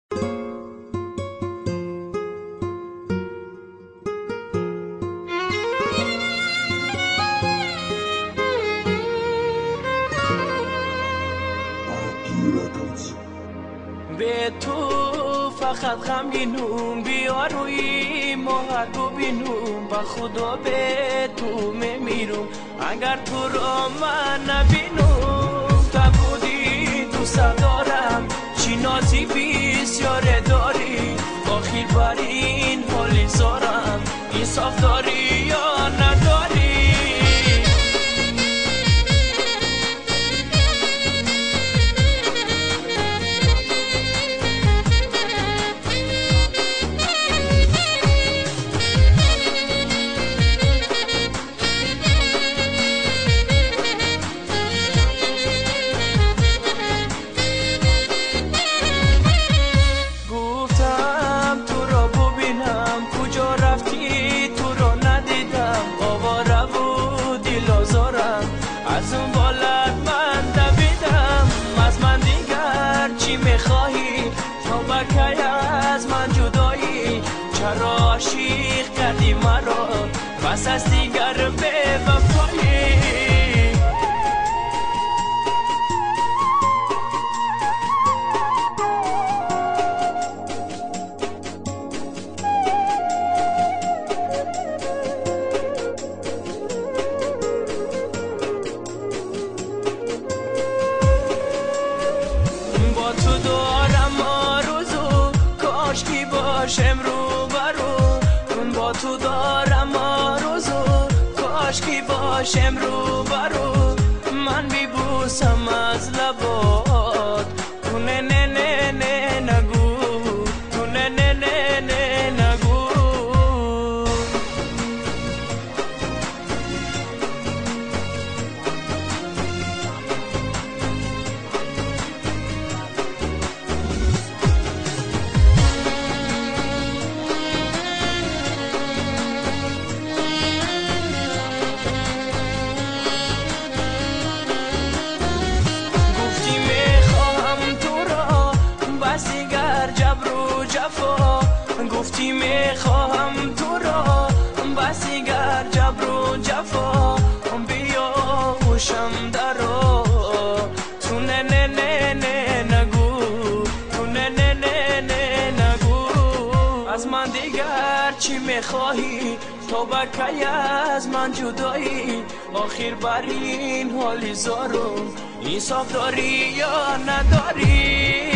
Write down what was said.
به تو فقط غمگینم، بیا روی ماهدو بینم، با خدا به تو میمیرم اگر تو را من نبینم. تا بودی دوست دارم، چی نازی بسیار داری، آخر بر این حالی زارم، انصاف داری یا نداری؟ از اون بالت من دویدم، از من دیگر چی میخواهی؟ تا بکی از من جدایی، چرا عاشق کردی مرا بس از دیگر به وفایی؟ تو دارم آرزو، کاش کی باشم رو برو. با تو دارم آرزو، کاش کی باشم رو برو. من بیبوسم از لبات، تو نه نه نه نه نگو، تو نه نه نه نه نگو. گفتی میخواهم تو را بس دیگر جبر و جفا، بیا خوشم درا، تو نه نه نه نه نگو، تو نه نه نه نه نگو. از من دیگر چی میخواهی؟ تو بکی از من جدایی، آخر بر این حالی زارم، انصاف داری یا نداری؟